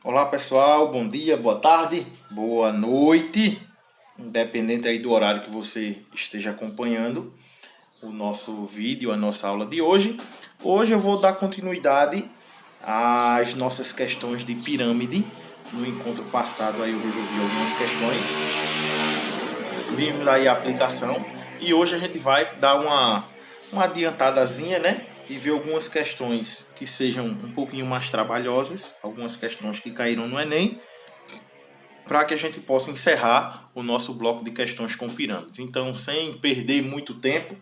Olá pessoal, bom dia, boa tarde, boa noite, independente aí do horário que você esteja acompanhando o nosso vídeo, a nossa aula de hoje. Hoje eu vou dar continuidade às nossas questões de pirâmide. No encontro passado aí eu resolvi algumas questões, vimos aí a aplicação e hoje a gente vai dar uma adiantadazinha, né? E ver algumas questões que sejam um pouquinho mais trabalhosas, algumas questões que caíram no Enem, para que a gente possa encerrar o nosso bloco de questões com pirâmides. Então, sem perder muito tempo,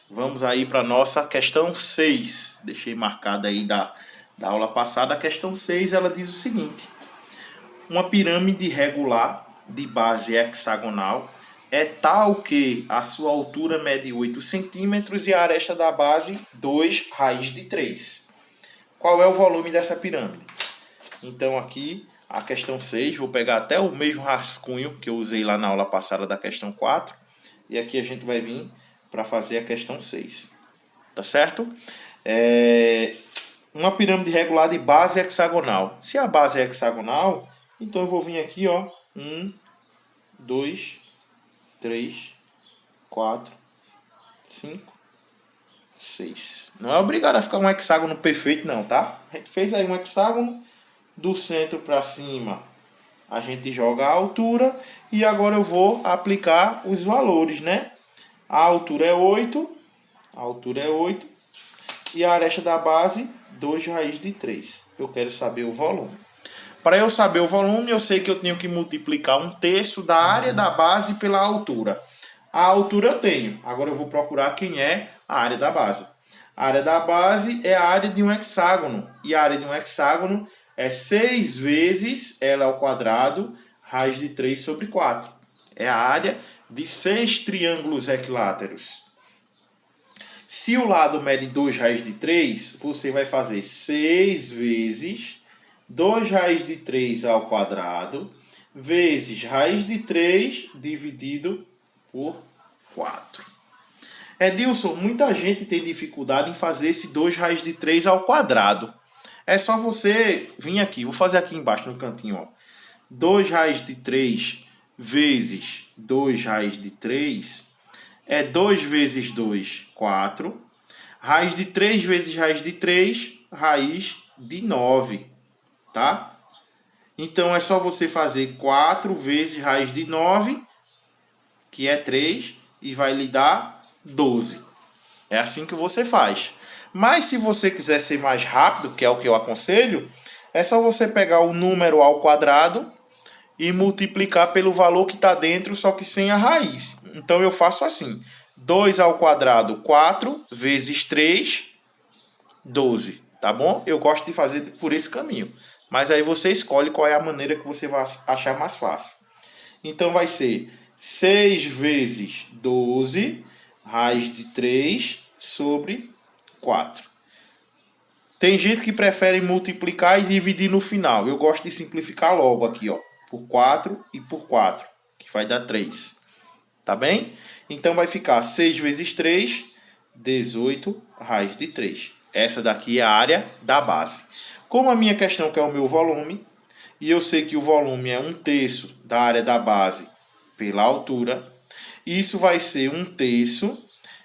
vamos aí para a nossa questão 6. Deixei marcada aí da aula passada. A questão 6 ela diz o seguinte: uma pirâmide regular de base hexagonal é tal que a sua altura mede 8 centímetros e a aresta da base 2 raiz de 3. Qual é o volume dessa pirâmide? Então aqui a questão 6, vou pegar até o mesmo rascunho que eu usei lá na aula passada da questão 4. E aqui a gente vai vir para fazer a questão 6. Tá certo? Uma pirâmide regular de base hexagonal. Se a base é hexagonal, então eu vou vir aqui, ó. 1, 2, 3, 4, 5, 6. Não é obrigado a ficar um hexágono perfeito, não, tá? A gente fez aí um hexágono do centro para cima. A gente joga a altura e agora eu vou aplicar os valores, né? A altura é 8, a altura é 8 e a aresta da base 2 raiz de 3. Eu quero saber o volume. Para eu saber o volume, eu sei que eu tenho que multiplicar 1/3 da área da base pela altura. A altura eu tenho. Agora eu vou procurar quem é a área da base. A área da base é a área de um hexágono. E a área de um hexágono é 6 vezes L ao quadrado, raiz de 3 sobre 4. É a área de 6 triângulos equiláteros. Se o lado mede 2 raiz de 3, você vai fazer 6 vezes 2 raiz de 3 ao quadrado vezes raiz de 3 dividido por 4. Edilson, muita gente tem dificuldade em fazer esse 2 raiz de 3 ao quadrado. É só você vir aqui, vou fazer aqui embaixo no cantinho, ó. 2 raiz de 3 vezes 2 raiz de 3 é 2 vezes 2, 4. Raiz de 3 vezes raiz de 3, raiz de 9, tá? Então é só você fazer 4 vezes raiz de 9, que é 3, e vai lhe dar 12. É assim que você faz. Mas se você quiser ser mais rápido, que é o que eu aconselho, é só você pegar o número ao quadrado e multiplicar pelo valor que está dentro, só que sem a raiz. Então eu faço assim: 2 ao quadrado, 4, vezes 3, 12. Tá bom? Eu gosto de fazer por esse caminho. Mas aí você escolhe qual é a maneira que você vai achar mais fácil. Então vai ser 6 vezes 12, raiz de 3 sobre 4. Tem gente que prefere multiplicar e dividir no final. Eu gosto de simplificar logo aqui, ó, por 4 e por 4, que vai dar 3. Tá bem? Então vai ficar 6 vezes 3, 18 raiz de 3. Essa daqui é a área da base. Como a minha questão que é o meu volume, e eu sei que o volume é 1/3 da área da base pela altura, isso vai ser 1/3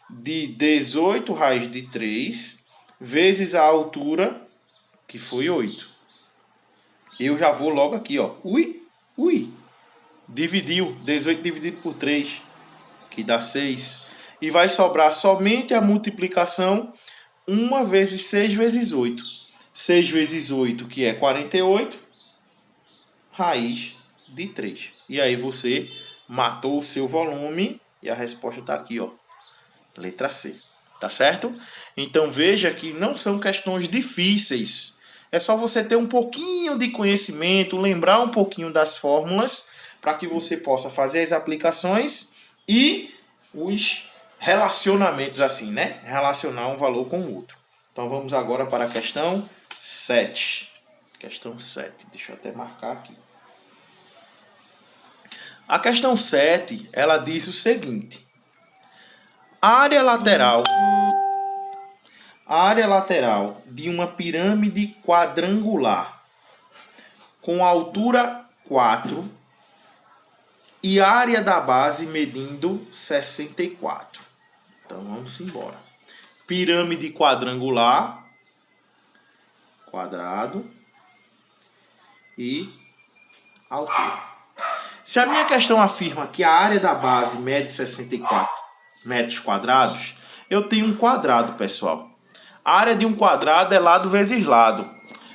de 18 raiz de 3 vezes a altura, que foi 8. Eu já vou logo aqui, ó. Ui. Dividiu, 18 dividido por 3, que dá 6. E vai sobrar somente a multiplicação 1 vezes 6 vezes 8. 6 vezes 8, que é 48, raiz de 3. E aí você matou o seu volume e a resposta está aqui, ó. Letra C. Tá certo? Então veja que não são questões difíceis. É só você ter um pouquinho de conhecimento, lembrar um pouquinho das fórmulas, para que você possa fazer as aplicações e os relacionamentos assim, né? Relacionar um valor com o outro. Então vamos agora para a questão 7. Questão 7. Deixa eu até marcar aqui. A questão 7, ela diz o seguinte: a área lateral de uma pirâmide quadrangular com altura 4 e área da base medindo 64. Então vamos embora. Pirâmide quadrangular, quadrado e altura. Se a minha questão afirma que a área da base mede 64 metros quadrados, eu tenho um quadrado, pessoal. A área de um quadrado é lado vezes lado.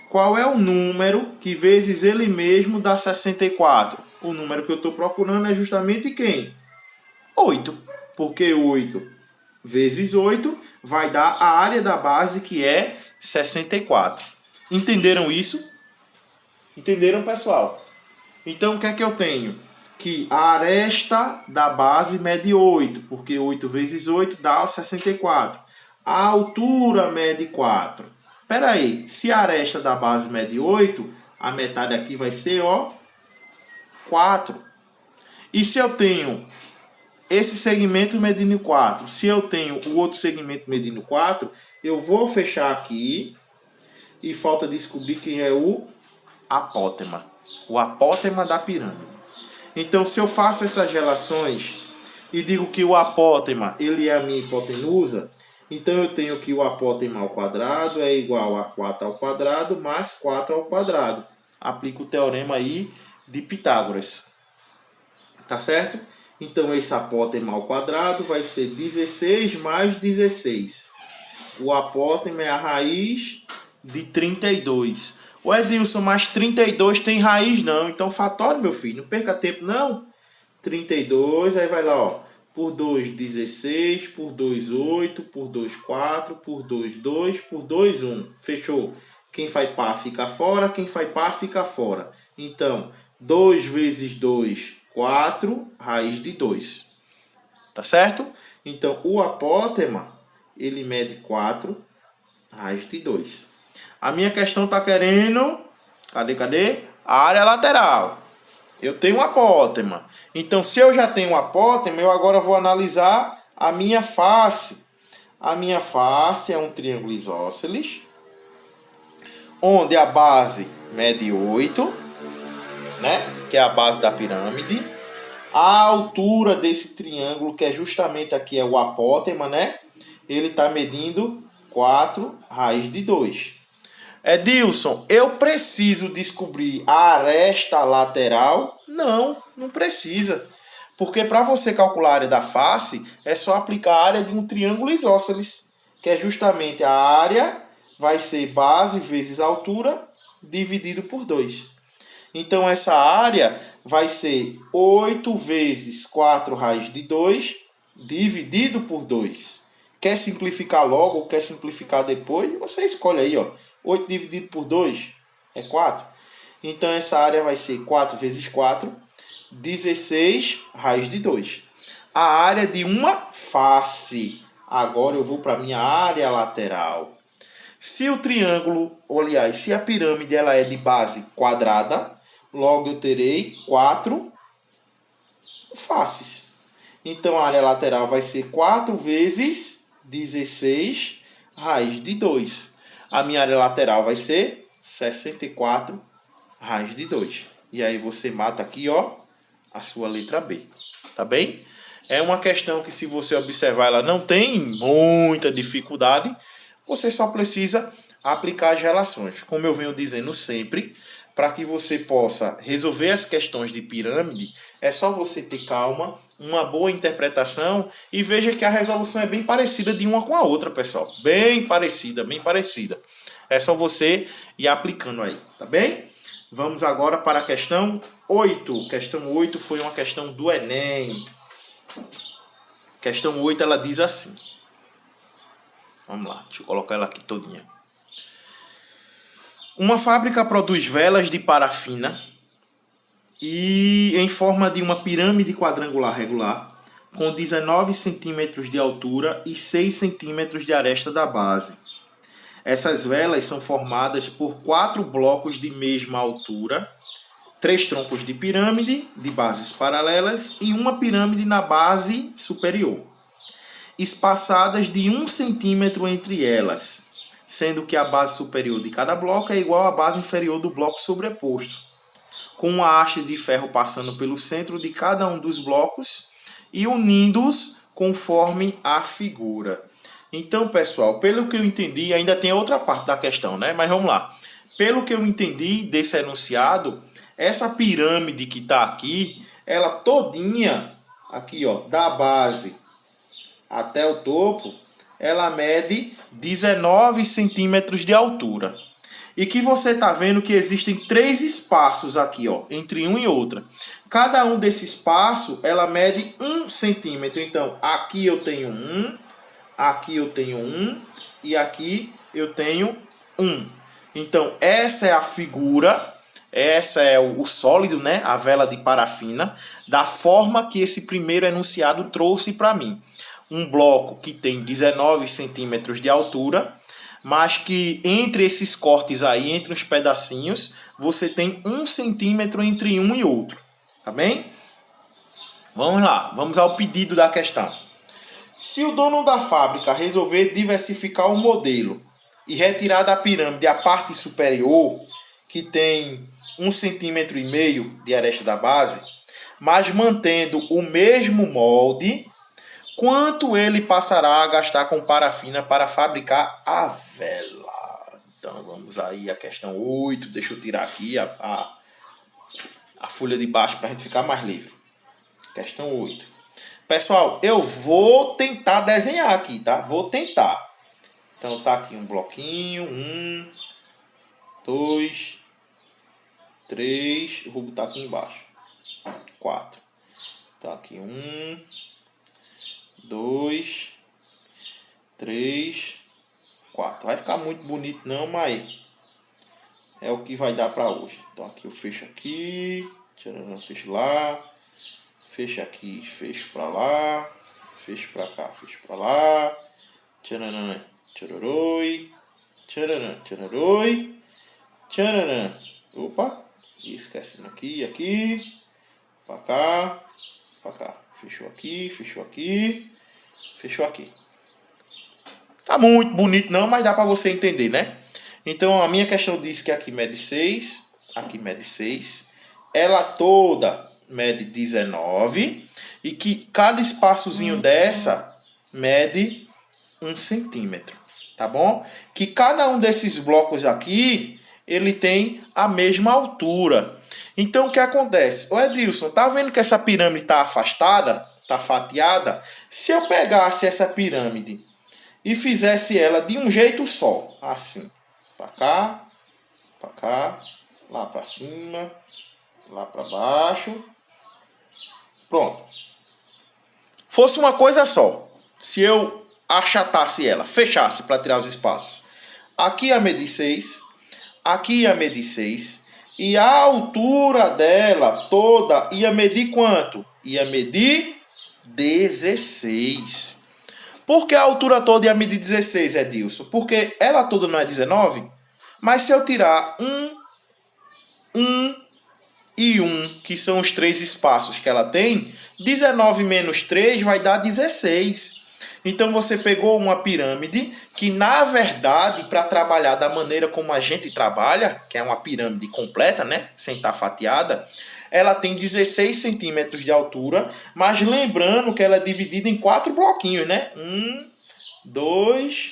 Qual é o número que vezes ele mesmo dá 64? O número que eu estou procurando é justamente quem? 8. Porque 8 vezes 8 vai dar a área da base, que é 64. Entenderam isso? Entenderam, pessoal? Então, o que é que eu tenho? Que a aresta da base mede 8, porque 8 vezes 8 dá 64. A altura mede 4. Espera aí, se a aresta da base mede 8, a metade aqui vai ser, ó, 4. E se eu tenho esse segmento medindo 4, se eu tenho o outro segmento medindo 4, eu vou fechar aqui e falta descobrir quem é o apótema. O apótema da pirâmide. Então, se eu faço essas relações e digo que o apótema ele é a minha hipotenusa, então eu tenho que o apótema ao quadrado é igual a 4 ao quadrado mais 4 ao quadrado. Aplico o teorema aí de Pitágoras. Tá certo? Então, esse apótema ao quadrado vai ser 16 mais 16. O apótema é a raiz de 32. O Edilson, mas 32 tem raiz não. Então, fatório, meu filho. Não perca tempo, não. 32, aí vai lá, ó. Por 2, 16. Por 2, 8. Por 2, 4. Por 2, 2. Por 2, 1. Fechou? Quem faz par fica fora. Quem faz par fica fora. Então, 2 vezes 2, 4. Raiz de 2. Tá certo? Então, o apótema, ele mede 4. Raiz de 2. A minha questão está querendo... Cadê? A área lateral. Eu tenho um apótema. Então, se eu já tenho um apótema, eu agora vou analisar a minha face. A minha face é um triângulo isósceles, onde a base mede 8, né? Que é a base da pirâmide. A altura desse triângulo, que é justamente aqui, é o apótema, né? Ele está medindo 4 raiz de 2. Edilson, eu preciso descobrir a aresta lateral? Não, não precisa. Porque para você calcular a área da face, é só aplicar a área de um triângulo isósceles, que é justamente a área vai ser base vezes altura dividido por 2. Então, essa área vai ser 8 vezes 4 raiz de 2 dividido por 2. Quer simplificar logo ou quer simplificar depois? Você escolhe aí, ó. 8 dividido por 2 é 4. Então, essa área vai ser 4 vezes 4, 16 raiz de 2. A área de uma face. Agora eu vou para a minha área lateral. Se o triângulo, aliás, se a pirâmide ela é de base quadrada, logo eu terei 4 faces. Então, a área lateral vai ser 4 vezes 16 raiz de 2. A minha área lateral vai ser 64 raiz de 2. E aí você mata aqui, ó, a sua letra B. Tá bem? É uma questão que, se você observar, ela não tem muita dificuldade. Você só precisa aplicar as relações. Como eu venho dizendo sempre, para que você possa resolver as questões de pirâmide, é só você ter calma, uma boa interpretação e veja que a resolução é bem parecida de uma com a outra, pessoal. Bem parecida, bem parecida. É só você ir aplicando aí, tá bem? Vamos agora para a questão 8. Questão 8 foi uma questão do Enem. Questão 8, ela diz assim. Vamos lá, deixa eu colocar ela aqui todinha. Uma fábrica produz velas de parafina e em forma de uma pirâmide quadrangular regular, com 19 centímetros de altura e 6 centímetros de aresta da base. Essas velas são formadas por 4 blocos de mesma altura, 3 troncos de pirâmide de bases paralelas e uma pirâmide na base superior, espaçadas de 1 centímetro entre elas, sendo que a base superior de cada bloco é igual à base inferior do bloco sobreposto. com uma haste de ferro passando pelo centro de cada um dos blocos e unindo-os conforme a figura. Então, pessoal, pelo que eu entendi, ainda tem outra parte da questão, né? Mas vamos lá. Pelo que eu entendi desse enunciado, essa pirâmide que está aqui, ela todinha, aqui ó, da base até o topo, ela mede 19 centímetros de altura. E que você está vendo que existem 3 espaços aqui, ó, entre um e outra. Cada um desses espaços, ela mede 1 centímetro. Então, aqui eu tenho 1, aqui eu tenho 1 e aqui eu tenho 1. Então, essa é a figura, essa é o sólido, né? A vela de parafina, da forma que esse primeiro enunciado trouxe para mim. Um bloco que tem 19 centímetros de altura, mas que entre esses cortes aí, entre os pedacinhos, você tem 1 centímetro entre um e outro. Tá bem? Vamos lá, vamos ao pedido da questão. Se o dono da fábrica resolver diversificar o modelo e retirar da pirâmide a parte superior, que tem 1,5 centímetro de aresta da base, mas mantendo o mesmo molde, quanto ele passará a gastar com parafina para fabricar a vela? Então vamos aí a questão 8. Deixa eu tirar aqui a folha de baixo para a gente ficar mais livre. Questão 8. Pessoal, eu vou tentar desenhar aqui, tá? Vou tentar. Então tá aqui um bloquinho. 1, 2, 3. O rubo tá aqui embaixo. 4. Tá aqui 1, 2, 3, 4. Vai ficar muito bonito não, mas é o que vai dar para hoje. Então aqui eu fecho aqui, fecho lá, fecho aqui, fecho para lá, fecho para cá, fecho para lá, tcharam, tcharoroi, tcharam, tcharoroi, tcharam. Opa, esquecendo aqui, para cá, para cá. Fechou aqui, fechou aqui, fechou aqui. Tá muito bonito não, mas dá para você entender, né? Então a minha questão diz que aqui mede 6, aqui mede 6. Ela toda mede 19 e que cada espaçozinho dessa mede 1 centímetro, tá bom? Que cada um desses blocos aqui, ele tem a mesma altura. Então o que acontece? Ô Edilson, tá vendo que essa pirâmide tá afastada? Tá fatiada? Se eu pegasse essa pirâmide e fizesse ela de um jeito só, assim, para cá, lá para cima, lá para baixo, pronto. Fosse uma coisa só, se eu achatasse ela, fechasse para tirar os espaços, aqui ia medir 6, aqui ia medir 6, e a altura dela toda ia medir quanto? Ia medir 16. Por que a altura toda ia medir 16, Edilson? Porque ela toda não é 19? Mas se eu tirar 1 e 1, que são os 3 espaços que ela tem, 19 menos 3 vai dar 16. Então você pegou uma pirâmide que, na verdade, para trabalhar da maneira como a gente trabalha, que é uma pirâmide completa, né? Sem estar fatiada, ela tem 16 centímetros de altura, mas lembrando que ela é dividida em 4 bloquinhos, né? 1, 2,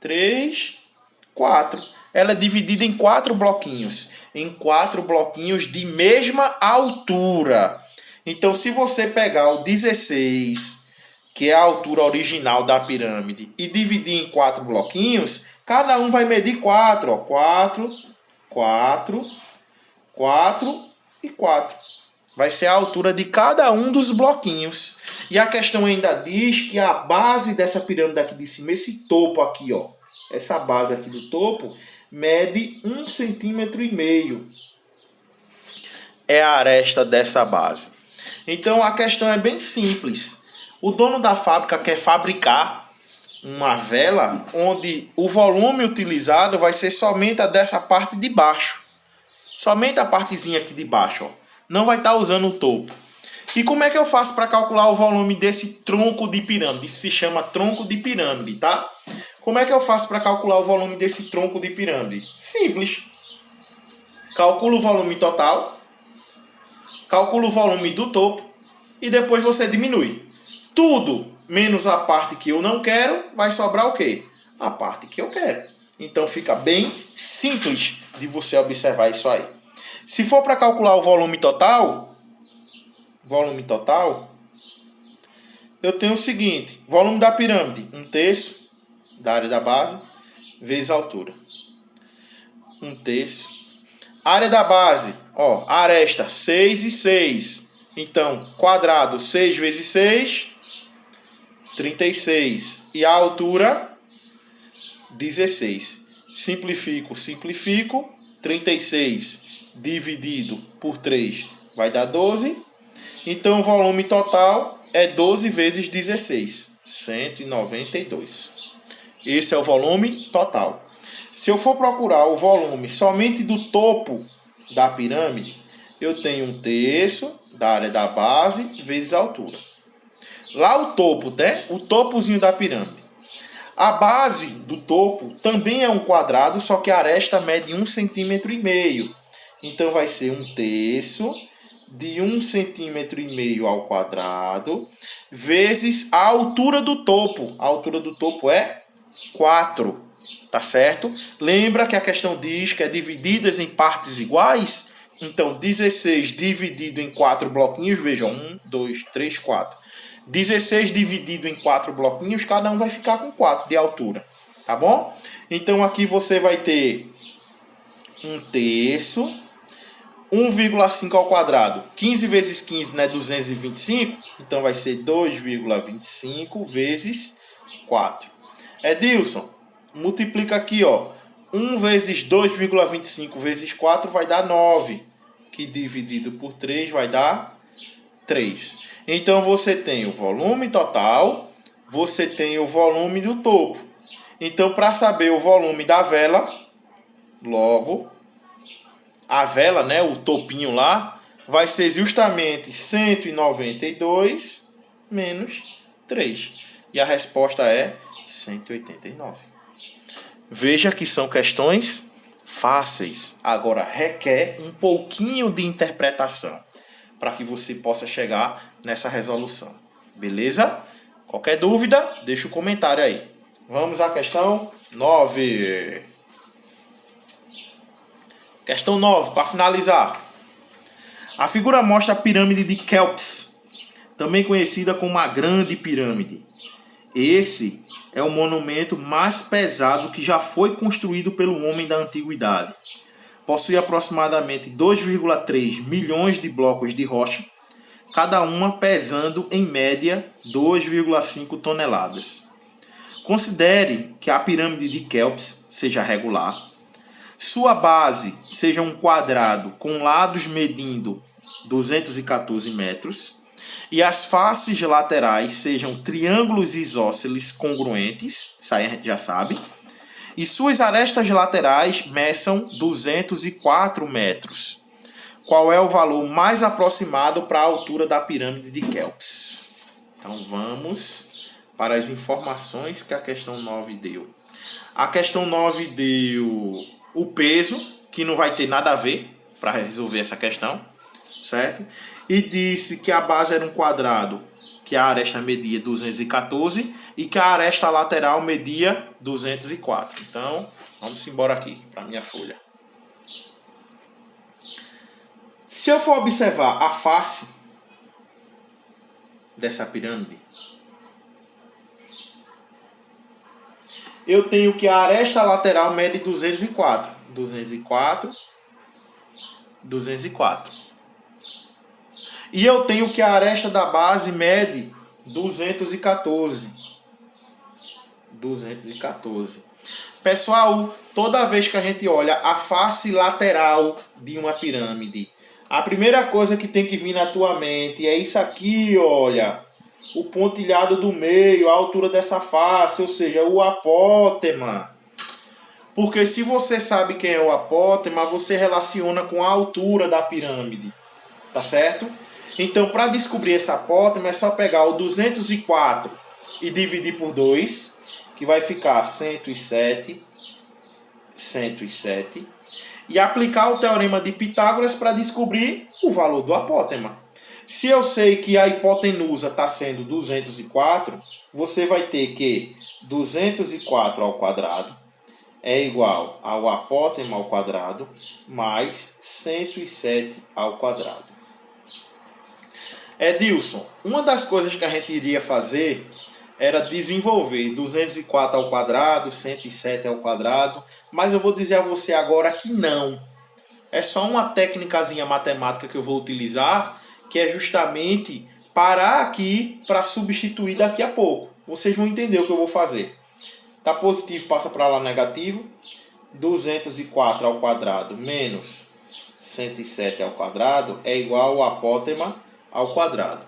3, 4. Ela é dividida em 4 bloquinhos. Em 4 bloquinhos de mesma altura. Então, se você pegar o 16, que é a altura original da pirâmide, e dividir em 4 bloquinhos, cada um vai medir 4. Ó, 4, 4, 4 e 4. Vai ser a altura de cada um dos bloquinhos. E a questão ainda diz que a base dessa pirâmide aqui de cima, esse topo aqui, ó, essa base aqui do topo, mede 1,5 centímetro. É a aresta dessa base. Então a questão é bem simples. O dono da fábrica quer fabricar uma vela onde o volume utilizado vai ser somente a dessa parte de baixo. Somente a partezinha aqui de baixo, ó. Não vai estar usando o topo. E como é que eu faço para calcular o volume desse tronco de pirâmide? Isso se chama tronco de pirâmide, tá? Como é que eu faço para calcular o volume desse tronco de pirâmide? Simples. Calculo o volume total calcula o volume do topo e depois você diminui. Tudo menos a parte que eu não quero, vai sobrar o quê? A parte que eu quero. Então fica bem simples de você observar isso aí. Se for para calcular o volume total, eu tenho o seguinte: volume da pirâmide, 1/3 da área da base, vezes a altura. 1/3. Área da base, ó, aresta 6 e 6. Então, quadrado 6 vezes 6, 36. E a altura, 16. Simplifico. 36 dividido por 3 vai dar 12. Então, o volume total é 12 vezes 16. 192. Esse é o volume total. Se eu for procurar o volume somente do topo da pirâmide, eu tenho 1/3 da área da base vezes a altura. Lá o topo, né? O topozinho da pirâmide. A base do topo também é um quadrado, só que a aresta mede 1,5 cm. Então vai ser 1/3 de 1,5 cm ao quadrado vezes a altura do topo. A altura do topo é 4. Tá certo? Lembra que a questão diz que é divididas em partes iguais? Então, 16 dividido em 4 bloquinhos, vejam, 1, 2, 3, 4. 16 dividido em 4 bloquinhos, cada um vai ficar com 4 de altura. Tá bom? Então, aqui você vai ter 1/3, 1,5 ao quadrado. 15 vezes 15, né? 225. Então, vai ser 2,25 vezes 4. Edilson, multiplica aqui, ó. 1 vezes 2,25 vezes 4 vai dar 9. Que dividido por 3 vai dar 3. Então, você tem o volume total, você tem o volume do topo. Então, para saber o volume da vela, logo, a vela, né, o topinho lá, vai ser justamente 192 menos 3. E a resposta é 189. Veja que são questões fáceis. Agora, requer um pouquinho de interpretação para que você possa chegar nessa resolução. Beleza? Qualquer dúvida, deixa o comentário aí. Vamos à questão 9. Questão 9, para finalizar. A figura mostra a pirâmide de Quéops, também conhecida como a Grande Pirâmide. Esse é o monumento mais pesado que já foi construído pelo homem da antiguidade. Possui aproximadamente 2,3 milhões de blocos de rocha, cada uma pesando em média 2,5 toneladas. Considere que a pirâmide de Quéops seja regular, sua base seja um quadrado com lados medindo 214 metros e as faces laterais sejam triângulos isósceles congruentes, isso aí a gente já sabe, e suas arestas laterais meçam 204 metros. Qual é o valor mais aproximado para a altura da pirâmide de Quéops? Então vamos para as informações que a questão 9 deu. A questão 9 deu o peso, que não vai ter nada a ver para resolver essa questão, certo? E disse que a base era um quadrado, que a aresta media 214 e que a aresta lateral media 204. Então, vamos embora aqui para a minha folha. Se eu for observar a face dessa pirâmide, eu tenho que a aresta lateral mede 204. 204. 204. E eu tenho que a aresta da base mede 214. 214. Pessoal, toda vez que a gente olha a face lateral de uma pirâmide, a primeira coisa que tem que vir na tua mente é isso aqui, olha. O pontilhado do meio, a altura dessa face, ou seja, o apótema. Porque se você sabe quem é o apótema, você relaciona com a altura da pirâmide. Tá certo? Então, para descobrir esse apótema, é só pegar o 204 e dividir por 2, que vai ficar 107. 107. e aplicar o teorema de Pitágoras para descobrir o valor do apótema. Se eu sei que a hipotenusa está sendo 204, você vai ter que 204 ao quadrado é igual ao apótema ao quadrado mais 107 ao quadrado. Edilson, uma das coisas que a gente iria fazer era desenvolver 204 ao quadrado, 107 ao quadrado, mas eu vou dizer a você agora que não. É só uma técnicazinha matemática que eu vou utilizar, que é justamente parar aqui para substituir daqui a pouco. Vocês vão entender o que eu vou fazer. Tá positivo, passa para lá negativo. 204 ao quadrado menos 107 ao quadrado é igual ao apótema ao quadrado.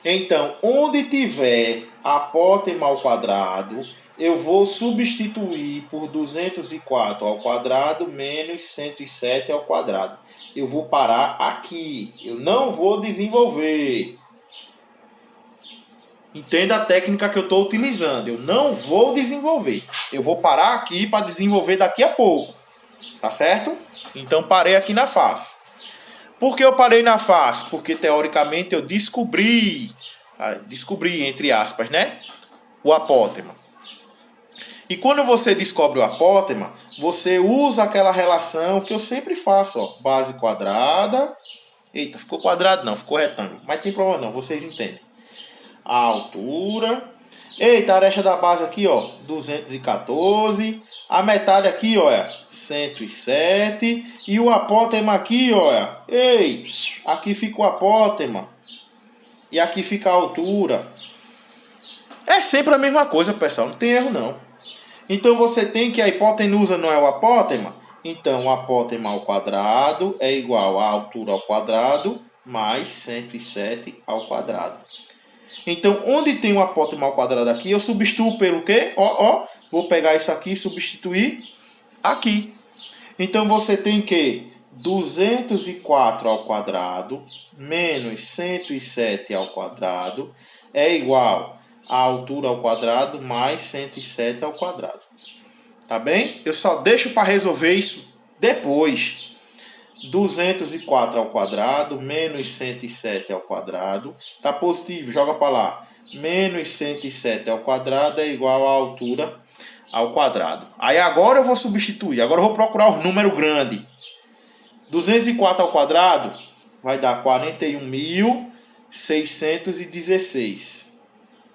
Então, onde tiver apótema ao quadrado, eu vou substituir por 204 ao quadrado menos 107 ao quadrado. Eu vou parar aqui. Eu não vou desenvolver. Entenda a técnica que eu estou utilizando. Eu não vou desenvolver. Eu vou parar aqui para desenvolver daqui a pouco. Tá certo? Então, parei aqui na face. Por que eu parei na face? Porque, teoricamente, eu descobri, entre aspas, né? O apótema. E quando você descobre o apótema, você usa aquela relação que eu sempre faço, ó. Base quadrada. Eita, ficou quadrado não, ficou retângulo. Mas tem problema não, vocês entendem. A altura. Eita, a areia da base aqui, ó, 214. A metade aqui, ó, é 107. E o apótema aqui, ó, ei, aqui fica o apótema. E aqui fica a altura. É sempre a mesma coisa, pessoal, não tem erro não. Então você tem que a hipotenusa não é o apótema. Então o apótema ao quadrado é igual à altura ao quadrado mais 107 ao quadrado. Então, onde tem um apótema ao quadrado aqui, eu substituo pelo quê? Vou pegar isso aqui e substituir aqui. Então, você tem que 204 ao quadrado menos 107 ao quadrado é igual à altura ao quadrado mais 107 ao quadrado. Tá bem? Eu só deixo para resolver isso depois. 204 ao quadrado, menos 107 ao quadrado. Tá positivo, joga para lá. Menos 107 ao quadrado é igual à altura ao quadrado. Aí agora eu vou substituir. Agora eu vou procurar o número grande. 204 ao quadrado vai dar 41.616.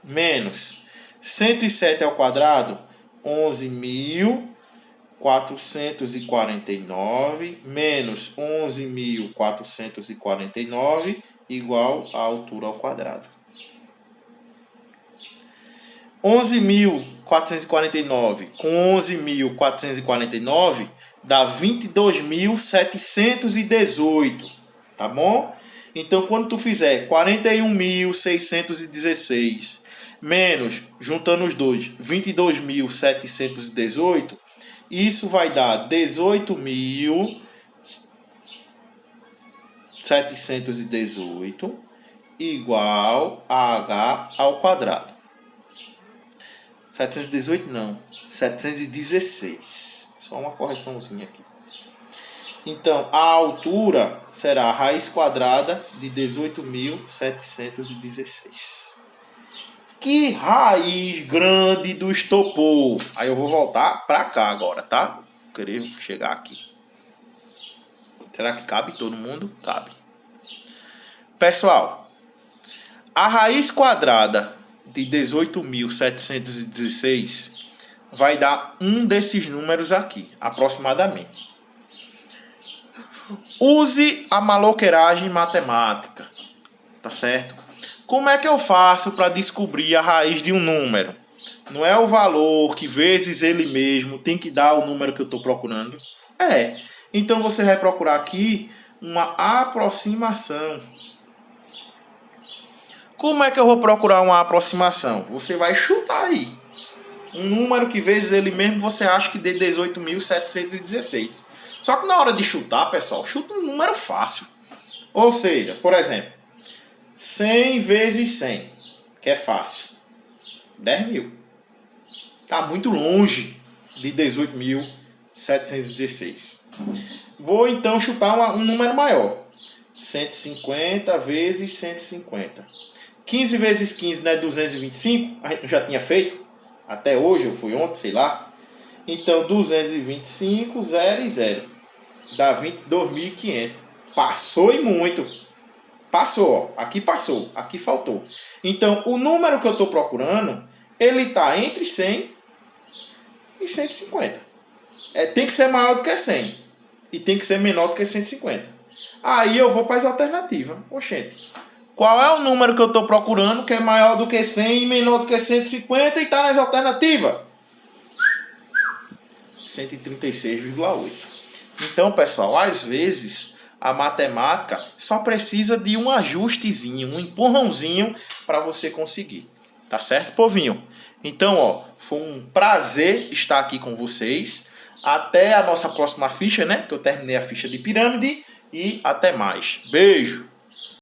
Menos 107 ao quadrado, 11.449 menos 11.449 igual a altura ao quadrado. 11.449 com 11.449 dá 22.718, tá bom? Então, quando tu fizer 41.616 menos, juntando os dois, 22.718, isso vai dar 18.718 igual a h ao quadrado. 718 não, 716. Só uma correçãozinha aqui. Então, a altura será a raiz quadrada de 18.716. Que raiz grande do estopor. Aí eu vou voltar para cá agora, tá? Vou querer chegar aqui. Será que cabe todo mundo? Cabe. Pessoal, a raiz quadrada de 18.716 vai dar um desses números aqui, aproximadamente. Use a maloqueiragem matemática, tá certo? Como é que eu faço para descobrir a raiz de um número? Não é o valor que vezes ele mesmo tem que dar o número que eu estou procurando? É. Então você vai procurar aqui uma aproximação. Como é que eu vou procurar uma aproximação? Você vai chutar aí. Um número que vezes ele mesmo você acha que dê 18.716. Só que na hora de chutar, pessoal, chuta um número fácil. Ou seja, por exemplo, 100 vezes 100, que é fácil. 10.000. Está muito longe de 18.716. Vou então chutar um número maior. 150 vezes 150. 15 vezes 15 não é 225? A gente já tinha feito. Até hoje, ou foi ontem, sei lá. Então, 225, 0 e 0. Dá 22.500. Passou e muito. Passou, ó. Aqui passou. Aqui faltou. Então, o número que eu estou procurando, ele está entre 100 e 150. Tem que ser maior do que 100. E tem que ser menor do que 150. Aí eu vou para as alternativas. Oxente. Qual é o número que eu estou procurando que é maior do que 100 e menor do que 150 e está nas alternativas? 136,8. Então, pessoal, às vezes a matemática só precisa de um ajustezinho, um empurrãozinho para você conseguir. Tá certo, povinho? Então, ó, foi um prazer estar aqui com vocês. Até a nossa próxima ficha, né? Que eu terminei a ficha de pirâmide. E até mais. Beijo!